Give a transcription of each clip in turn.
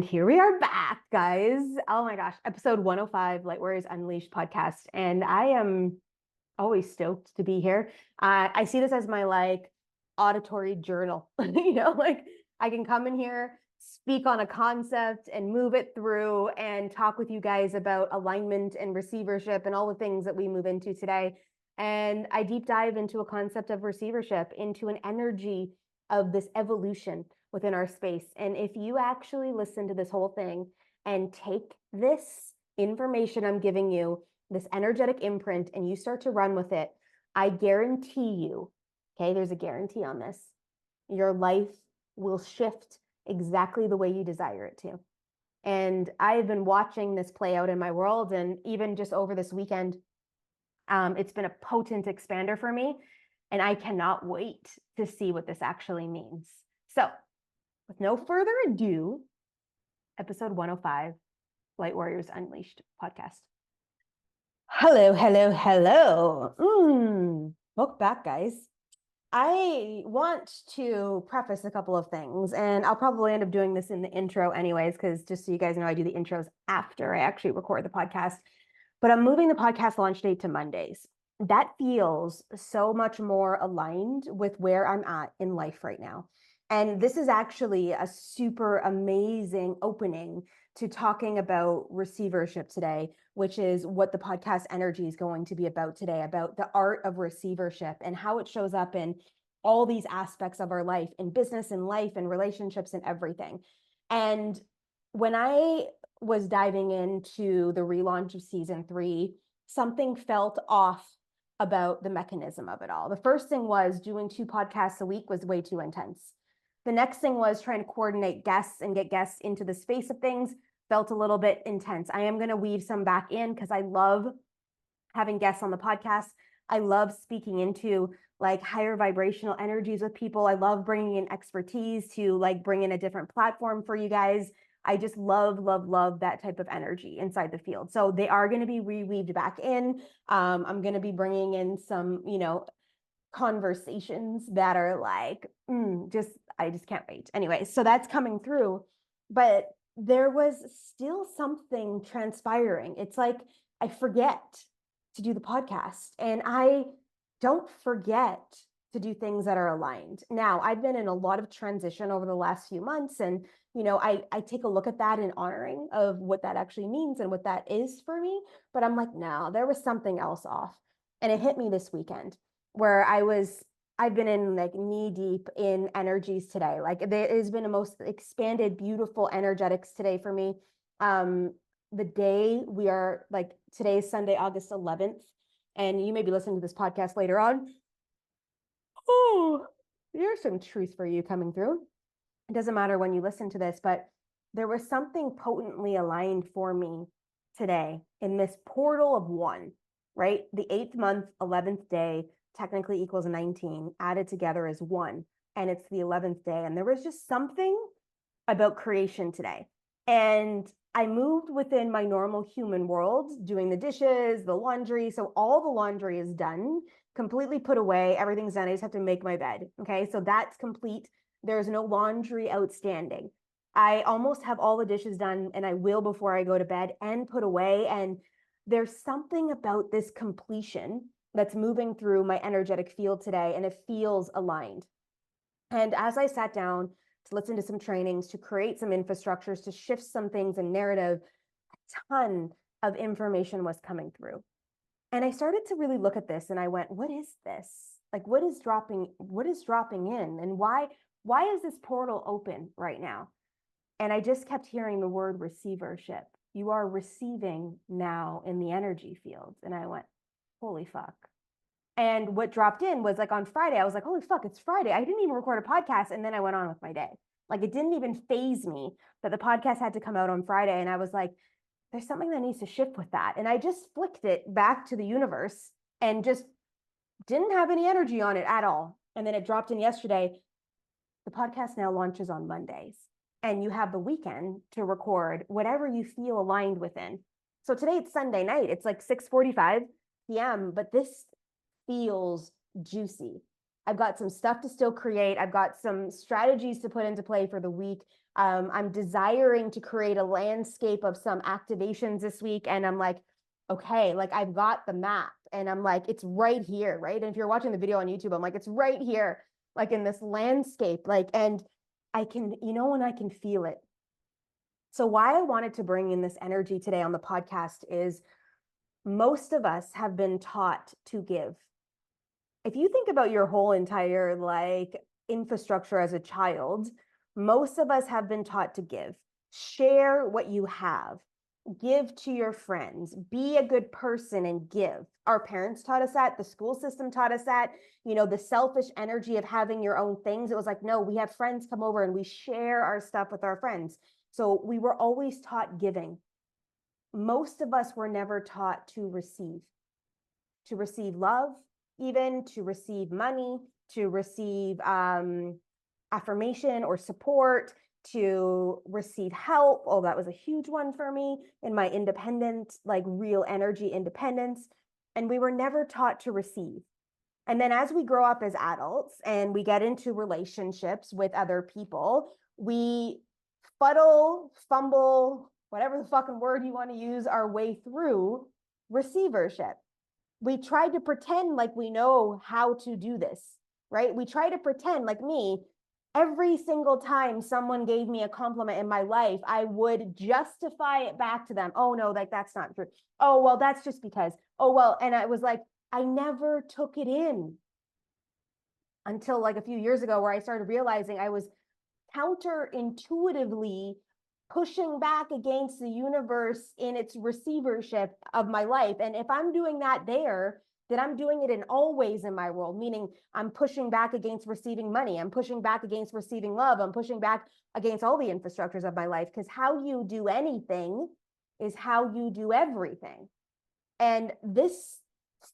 here we are back, guys. Oh my gosh, episode 105, Light Warriors Unleashed podcast. And I am always stoked to be here. I see this as my auditory journal. I can come in here, speak on a concept and move it through and talk with you guys about alignment and receivership and all the things that we move into today. And I deep dive into a concept of receivership, into an energy of this evolution within our space. And if you actually listen to this whole thing and take this information I'm giving you, this energetic imprint, and you start to run with it, I guarantee you, okay, there's a guarantee on this, your life will shift exactly the way you desire it to. And I've been watching this play out in my world, and even just over this weekend, it's been a potent expander for me, and I cannot wait to see what this actually means. So, with no further ado, episode 105, Light Warriors Unleashed podcast. Hello. Welcome back, guys. I want to preface a couple of things, and I'll probably end up doing this in the intro anyways, because just so you guys know, I do the intros after I actually record the podcast. But I'm moving the podcast launch date to Mondays. That feels so much more aligned with where I'm at in life right now. And this is actually a super amazing opening to talking about receivership today, which is what the podcast energy is going to be about today, about the art of receivership and how it shows up in all these aspects of our life, in business and life and relationships and everything. And when I was diving into the relaunch of season 3, something felt off about the mechanism of it all. The first thing was doing 2 podcasts a week was way too intense. The next thing was trying to coordinate guests and get guests into the space of things, felt a little bit intense. I am going to weave some back in because I love having guests on the podcast. I love speaking into higher vibrational energies with people. I love bringing in expertise to bring in a different platform for you guys. I just love that type of energy inside the field. So they are going to be reweaved back in. I'm going to be bringing in some, conversations that are I just can't wait. Anyway, so that's coming through, but there was still something transpiring. It's like I forget to do the podcast, and I don't forget to do things that are aligned. Now, I've been in a lot of transition over the last few months, and I take a look at that in honoring of what that actually means and what that is for me. But I'm like, no, there was something else off. And it hit me this weekend where I've been in knee deep in energies today. There has been a most expanded, beautiful energetics today for me. The day we are today is Sunday, August 11th, and you may be listening to this podcast later on. Oh, there's some truth for you coming through. It doesn't matter when you listen to this, but there was something potently aligned for me today in this portal of 1, right? The 8th month, 11th day technically equals 19, added together is 1, and it's the 11th day. And there was just something about creation today. And I moved within my normal human world, doing the dishes, the laundry. So all the laundry is done, completely put away. Everything's done. I just have to make my bed. Okay. So that's complete. There's no laundry outstanding. I almost have all the dishes done, and I will before I go to bed and put away. And there's something about this completion that's moving through my energetic field today, and it feels aligned. And as I sat down to listen to some trainings, to create some infrastructures, to shift some things in narrative, a ton of information was coming through. And I started to really look at this, and I went, what is this? What is dropping in? And why is this portal open right now? And I just kept hearing the word receivership. You are receiving now in the energy fields. And I went, holy fuck. And what dropped in was on Friday, I was like, holy fuck, it's Friday. I didn't even record a podcast. And then I went on with my day. It didn't even faze me that the podcast had to come out on Friday. And I was like, there's something that needs to shift with that. And I just flicked it back to the universe and just didn't have any energy on it at all. And then it dropped in yesterday. The podcast now launches on Mondays, and you have the weekend to record whatever you feel aligned within. So today it's Sunday night. It's 6:45 p.m., but this feels juicy. I've got some stuff to still create. I've got some strategies to put into play for the week. I'm desiring to create a landscape of some activations this week. And I'm like, okay, like I've got the map and I'm like, it's right here, right? And if you're watching the video on YouTube, I'm like, it's right here, like in this landscape, like, and I can, when I can feel it. So why I wanted to bring in this energy today on the podcast is most of us have been taught to give. If you think about your whole entire like infrastructure as a child, most of us have been taught to give. Share what you have. Give to your friends. Be a good person and give. Our parents taught us that. The school system taught us that. The selfish energy of having your own things. It was like, no, we have friends come over and we share our stuff with our friends. So we were always taught giving. Most of us were never taught to receive love, even to receive money, to receive affirmation or support, to receive help. Oh, that was a huge one for me in my independent, like real energy independence. And we were never taught to receive. And then as we grow up as adults and we get into relationships with other people, we fumble, whatever the fucking word you want to use, our way through receivership. We try to pretend like we know how to do this, right? We try to pretend, like me, every single time someone gave me a compliment in my life, I would justify it back to them. Oh no, like that's not true. Oh, well, that's just because. Oh, well, and I was like, I never took it in until like a few years ago where I started realizing I was counterintuitively pushing back against the universe in its receivership of my life. And if I'm doing that there, then I'm doing it in all ways in my world, meaning I'm pushing back against receiving money. I'm pushing back against receiving love. I'm pushing back against all the infrastructures of my life, because how you do anything is how you do everything. And this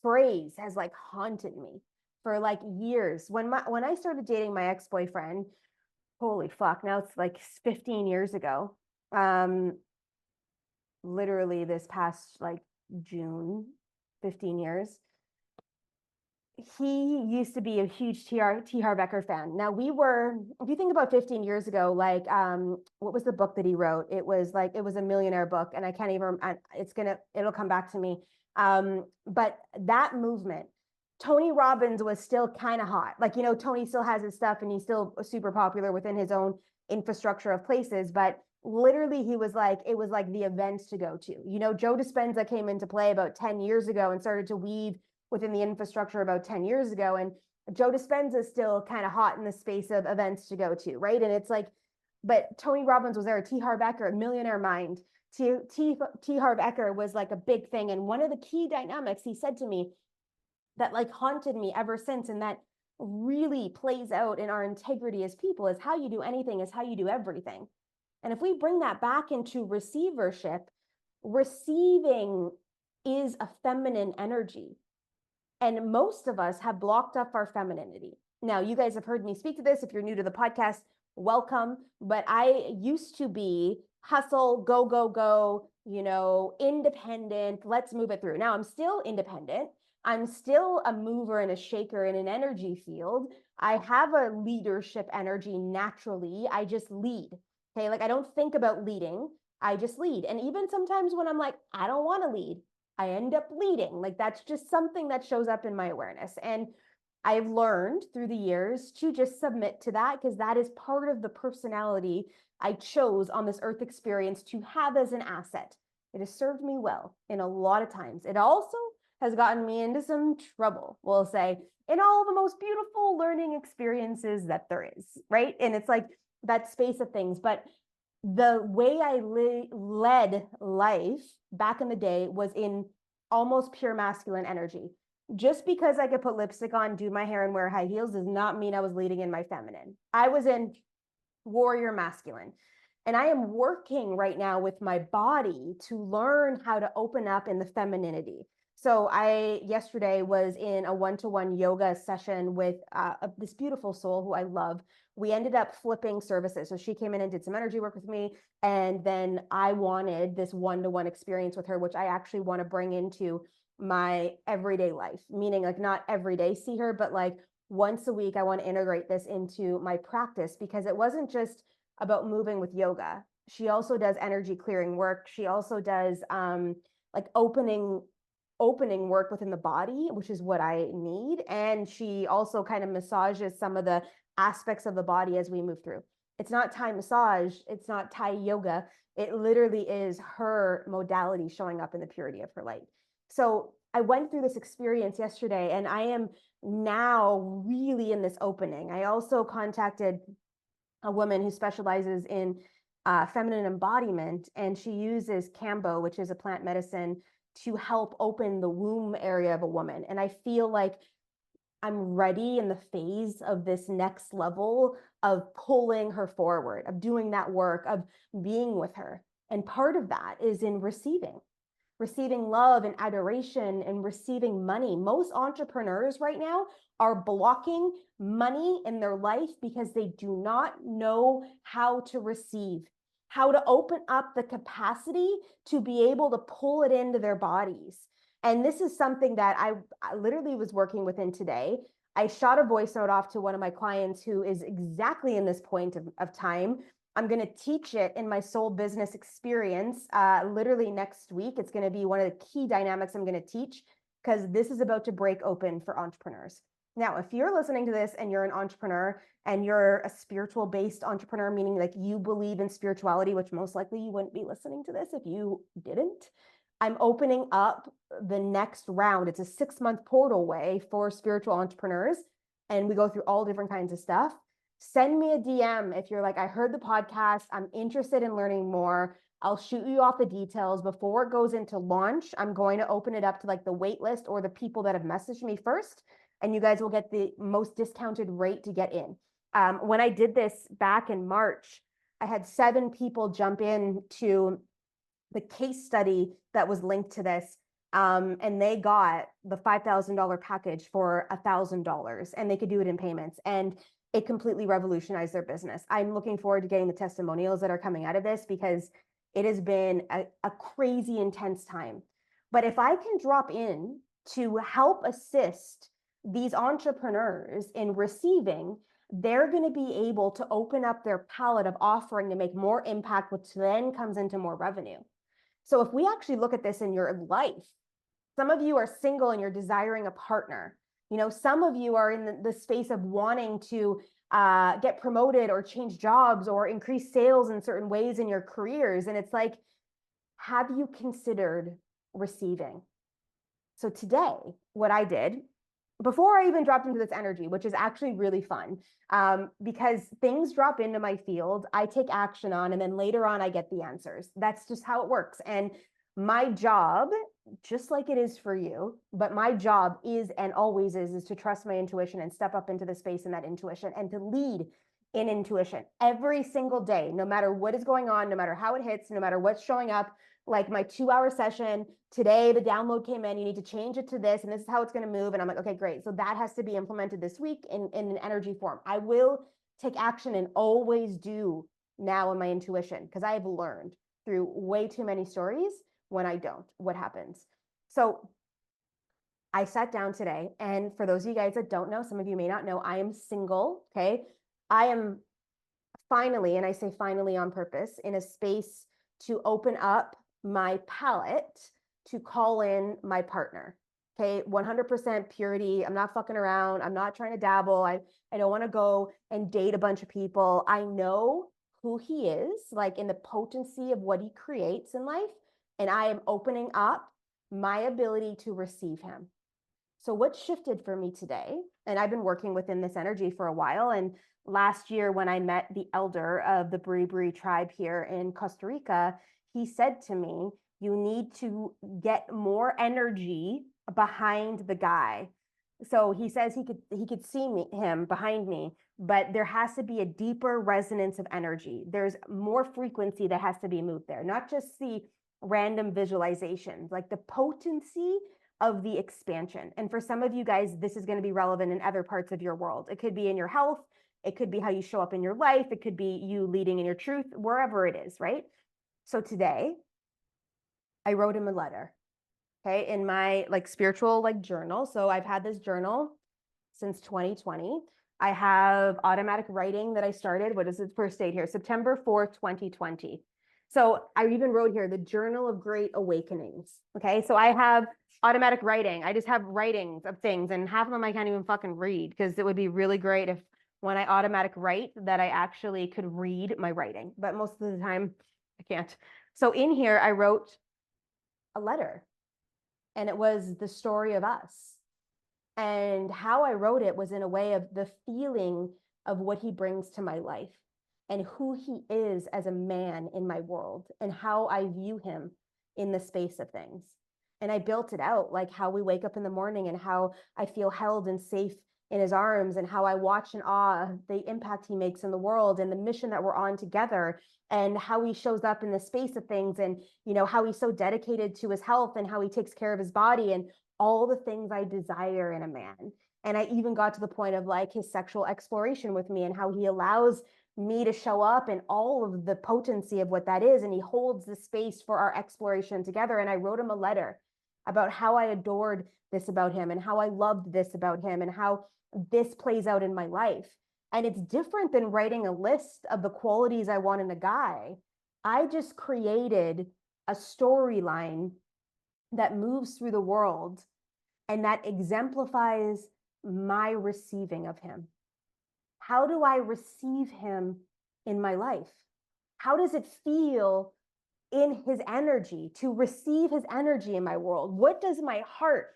phrase has like haunted me for like years. When I started dating my ex-boyfriend, holy fuck, now it's like 15 years ago. Literally this past like June, 15 years. He used to be a huge T. Harv Eker fan. Now if you think about 15 years ago, like, what was the book that he wrote? It was a millionaire book, and I can't even, it'll come back to me. But that movement, Tony Robbins was still kind of hot. Like, Tony still has his stuff and he's still super popular within his own infrastructure of places, but literally it was like the events to go to. Joe Dispenza came into play about 10 years ago and started to weave within the infrastructure about 10 years ago. And Joe Dispenza is still kind of hot in the space of events to go to, right? And it's like, but Tony Robbins was there, T. Harv Eker, Millionaire Mind. T. Harv Eker was like a big thing. And one of the key dynamics he said to me that like haunted me ever since, and that really plays out in our integrity as people, is how you do anything is how you do everything. And if we bring that back into receivership, receiving is a feminine energy. And most of us have blocked up our femininity. Now, you guys have heard me speak to this. If you're new to the podcast, welcome. But I used to be hustle, go, go, go, independent. Let's move it through. Now I'm still independent. I'm still a mover and a shaker in an energy field. I have a leadership energy naturally. I just lead. Okay. Like I don't think about leading. I just lead. And even sometimes when I'm like, I don't want to lead, I end up leading. Like that's just something that shows up in my awareness. And I've learned through the years to just submit to that, because that is part of the personality I chose on this earth experience to have as an asset. It has served me well in a lot of times. It also has gotten me into some trouble, we'll say, in all the most beautiful learning experiences that there is, right? And it's like that space of things. But the way I led life back in the day was in almost pure masculine energy. Just because I could put lipstick on, do my hair, and wear high heels does not mean I was leading in my feminine. I was in warrior masculine. And I am working right now with my body to learn how to open up in the femininity. So I yesterday was in a one-to-one yoga session with this beautiful soul who I love. We ended up flipping services. So she came in and did some energy work with me. And then I wanted this one-to-one experience with her, which I actually want to bring into my everyday life, meaning like not every day see her, but like once a week, I want to integrate this into my practice, because it wasn't just about moving with yoga. She also does energy clearing work. She also does like opening work within the body, which is what I need. And she also kind of massages some of the aspects of the body as we move through. It's not Thai massage, it's not Thai yoga. It literally is her modality showing up in the purity of her light. So I went through this experience yesterday, and I am now really in this opening. I also contacted a woman who specializes in feminine embodiment, and she uses Kambo, which is a plant medicine, to help open the womb area of a woman. And I feel like I'm ready in the phase of this next level of pulling her forward, of doing that work, of being with her. And part of that is in receiving love and adoration and receiving money. Most entrepreneurs right now are blocking money in their life because they do not know how to receive, how to open up the capacity to be able to pull it into their bodies. And this is something that I literally was working within today. I shot a voice note off to one of my clients who is exactly in this point of time. I'm going to teach it in my soul business experience literally next week. It's going to be one of the key dynamics I'm going to teach, because this is about to break open for entrepreneurs. Now, if you're listening to this and you're an entrepreneur and you're a spiritual based entrepreneur, meaning like you believe in spirituality, which most likely you wouldn't be listening to this if you didn't, I'm opening up the next round. It's a 6-month portal way for spiritual entrepreneurs. And we go through all different kinds of stuff. Send me a DM if you're like, I heard the podcast, I'm interested in learning more. I'll shoot you off the details. Before it goes into launch, I'm going to open it up to like the wait list or the people that have messaged me first. And you guys will get the most discounted rate to get in. When I did this back in March, I had 7 people jump in to the case study that was linked to this. And they got the $5,000 package for $1,000, and they could do it in payments. And it completely revolutionized their business. I'm looking forward to getting the testimonials that are coming out of this, because it has been a crazy intense time. But if I can drop in to help assist these entrepreneurs in receiving, they're going to be able to open up their palette of offering to make more impact, which then comes into more revenue. So if we actually look at this in your life, some of you are single and you're desiring a partner. You know, some of you are in the space of wanting to get promoted or change jobs or increase sales in certain ways in your careers. And it's like, have you considered receiving? So today, what I did, before I even dropped into this energy, which is actually really fun, because things drop into my field, I take action on, and then later on, I get the answers. That's just how it works. And my job, just like it is for you, but my job is and always is to trust my intuition and step up into the space in that intuition and to lead in intuition every single day, no matter what is going on, no matter how it hits, no matter what's showing up. Like my 2-hour session today, the download came in, you need to change it to this, and this is how it's going to move. And I'm like, okay, great. So that has to be implemented this week in an energy form. I will take action and always do now in my intuition, because I have learned through way too many stories when I don't, what happens. So I sat down today, and for those of you guys that don't know, some of you may not know, I am single, okay? I am finally, and I say finally on purpose, in a space to open up my palette to call in my partner, okay? 100% purity. I'm not fucking around. I'm not trying to dabble. I don't want to go and date a bunch of people. I know who he is, like in the potency of what he creates in life, and I am opening up my ability to receive him. So what shifted for me today, and I've been working within this energy for a while, and last year when I met the elder of the Bri Bri tribe here in Costa Rica, he said to me, you need to get more energy behind the guy. So he says he could see him behind me, but there has to be a deeper resonance of energy. There's more frequency that has to be moved there, not just the random visualizations, like the potency of the expansion. And for some of you guys, this is going to be relevant in other parts of your world. It could be in your health. It could be how you show up in your life. It could be you leading in your truth, wherever it is, right? So today, I wrote him a letter, okay, in my like spiritual like journal. So I've had this journal since 2020. I have automatic writing that I started. What is the first date here? September 4th, 2020. So I even wrote here the Journal of Great Awakenings. Okay, so I have automatic writing. I just have writings of things, and half of them I can't even fucking read, because it would be really great if when I automatic write that I actually could read my writing, but most of the time I can't. So in here I wrote a letter, and it was the story of us. And how I wrote it was in a way of the feeling of what he brings to my life and who he is as a man in my world and how I view him in the space of things. And I built it out, like how we wake up in the morning and how I feel held and safe in his arms, and how I watch in awe the impact he makes in the world and the mission that we're on together, and how he shows up in the space of things, and how he's so dedicated to his health and how he takes care of his body and all the things I desire in a man. And I even got to the point of like his sexual exploration with me and how he allows me to show up and all of the potency of what that is. And he holds the space for our exploration together. And I wrote him a letter about how I adored this about him and how I loved this about him and how this plays out in my life. And it's different than writing a list of the qualities I want in a guy. I just created a storyline that moves through the world and that exemplifies my receiving of him. How do I receive him in my life? How does it feel in his energy to receive his energy in my world? What does my heart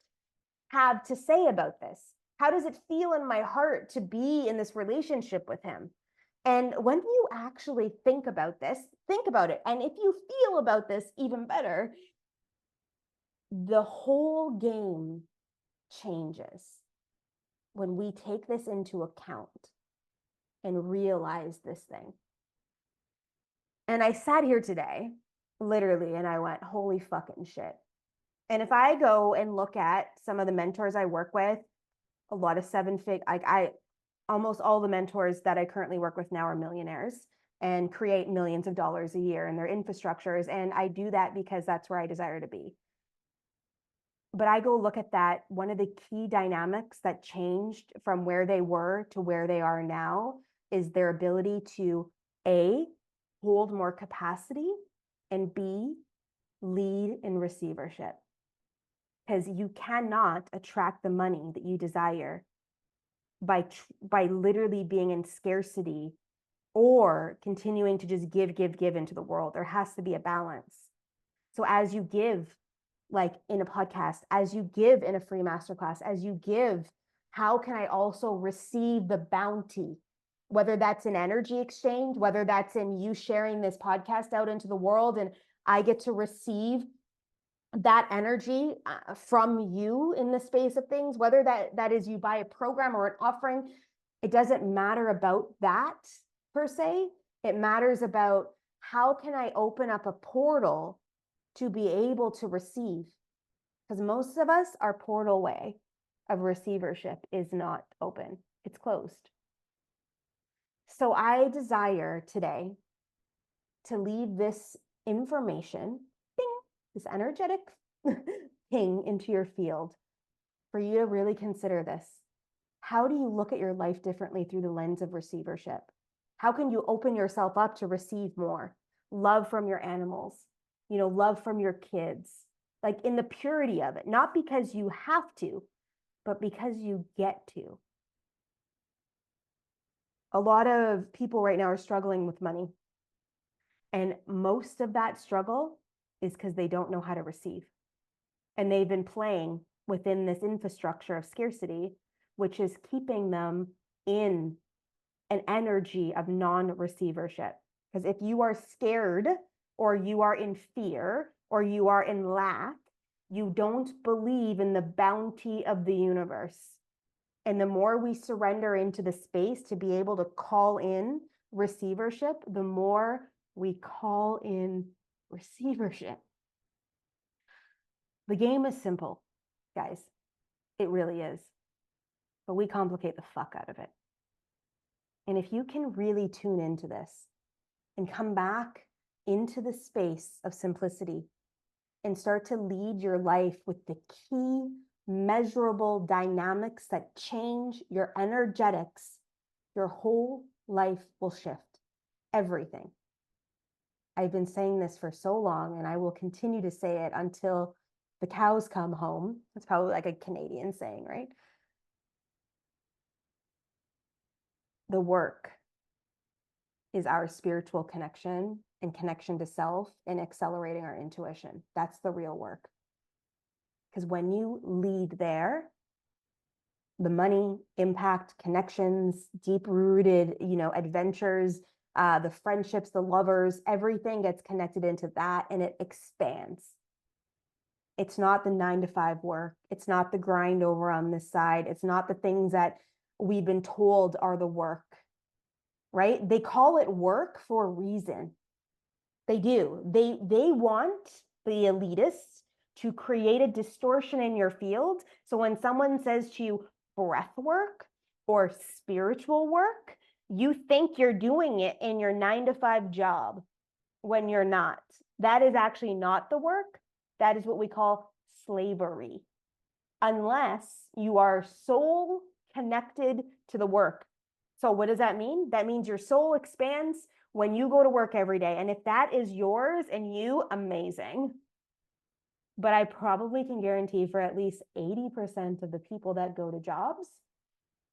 have to say about this? How does it feel in my heart to be in this relationship with him? And when you actually think about this, think about it. And if you feel about this even better, the whole game changes when we take this into account and realize this thing. And I sat here today, literally, and I went, holy fucking shit. And if I go and look at some of the mentors I work with, a lot of almost all the mentors that I currently work with now are millionaires and create millions of dollars a year in their infrastructures. And I do that because that's where I desire to be. But I go look at that. One of the key dynamics that changed from where they were to where they are now is their ability to A, hold more capacity, and B, lead in receivership. Because you cannot attract the money that you desire by literally being in scarcity or continuing to just give into the world. There has to be a balance. So as you give, like in a podcast, as you give in a free masterclass, as you give, how can I also receive the bounty? Whether that's an energy exchange, whether that's in you sharing this podcast out into the world and I get to receive that energy from you in the space of things, whether that is you buy a program or an offering, it doesn't matter about that per se. It matters about how can I open up a portal to be able to receive? Because most of us, our portal way of receivership is not open. It's closed. So I desire today to leave this information, ding, this energetic ping into your field for you to really consider this. How do you look at your life differently through the lens of receivership? How can you open yourself up to receive more? Love from your animals, love from your kids, like in the purity of it, not because you have to, but because you get to. A lot of people right now are struggling with money. And most of that struggle is because they don't know how to receive. And they've been playing within this infrastructure of scarcity, which is keeping them in an energy of non-receivership. Because if you are scared or you are in fear or you are in lack, you don't believe in the bounty of the universe. And the more we surrender into the space to be able to call in receivership, the more we call in receivership. The game is simple, guys. It really is. But we complicate the fuck out of it. And if you can really tune into this and come back into the space of simplicity and start to lead your life with the key measurable dynamics that change your energetics, your whole life will shift. Everything. I've been saying this for so long, and I will continue to say it until the cows come home. It's probably like a Canadian saying, right? The work is our spiritual connection and connection to self and accelerating our intuition. That's the real work. Because when you lead there, the money, impact, connections, deep-rooted, adventures, the friendships, the lovers, everything gets connected into that, and it expands. It's not the 9-to-5 work. It's not the grind over on this side. It's not the things that we've been told are the work, right? They call it work for a reason. They do. They want the elitists to create a distortion in your field. So when someone says to you, breath work or spiritual work, you think you're doing it in your 9-to-5 job when you're not. That is actually not the work. That is what we call slavery. Unless you are soul connected to the work. So what does that mean? That means your soul expands when you go to work every day. And if that is yours and you, amazing. But I probably can guarantee for at least 80% of the people that go to jobs,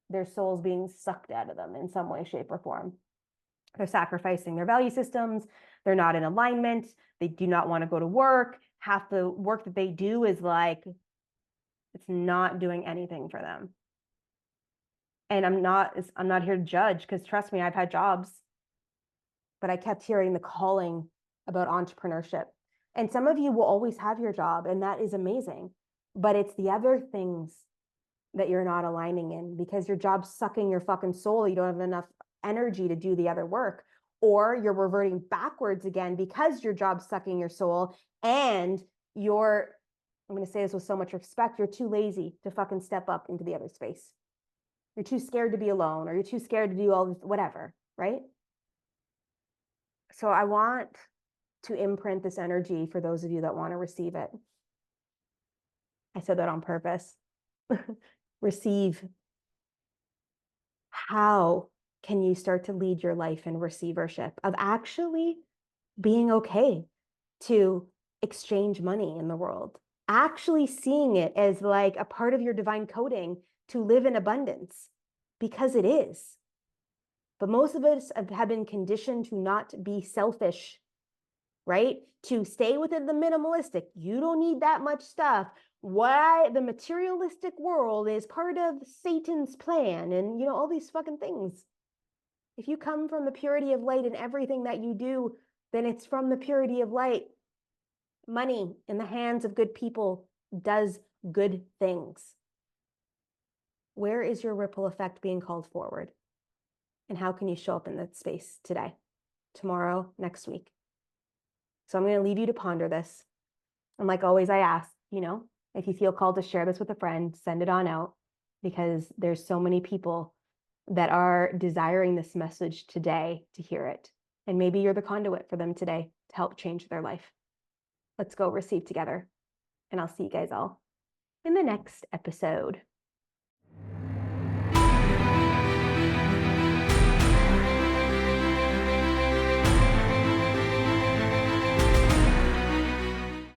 their soul's being sucked out of them in some way, shape, or form. They're sacrificing their value systems. They're not in alignment. They do not want to go to work. Half the work that they do is like, it's not doing anything for them. And I'm not here to judge, because trust me, I've had jobs, but I kept hearing the calling about entrepreneurship. And some of you will always have your job, and that is amazing. But it's the other things that you're not aligning in, because your job's sucking your fucking soul. You don't have enough energy to do the other work, or you're reverting backwards again because your job's sucking your soul, and I'm going to say this with so much respect, you're too lazy to fucking step up into the other space. You're too scared to be alone, or you're too scared to do all this, whatever, right? So I want to imprint this energy for those of you that want to receive it. I said that on purpose. Receive. How can you start to lead your life in receivership of actually being okay to exchange money in the world, actually seeing it as like a part of your divine coding to live in abundance, because it is. But most of us have been conditioned to not be selfish, right? To stay within the minimalistic. You don't need that much stuff. Why the materialistic world is part of Satan's plan, and all these fucking things. If you come from the purity of light in everything that you do, then it's from the purity of light. Money in the hands of good people does good things. Where is your ripple effect being called forward? And how can you show up in that space today, tomorrow, next week? So I'm going to leave you to ponder this. And like always, I ask, if you feel called to share this with a friend, send it on out, because there's so many people that are desiring this message today to hear it. And maybe you're the conduit for them today to help change their life. Let's go receive together. And I'll see you guys all in the next episode.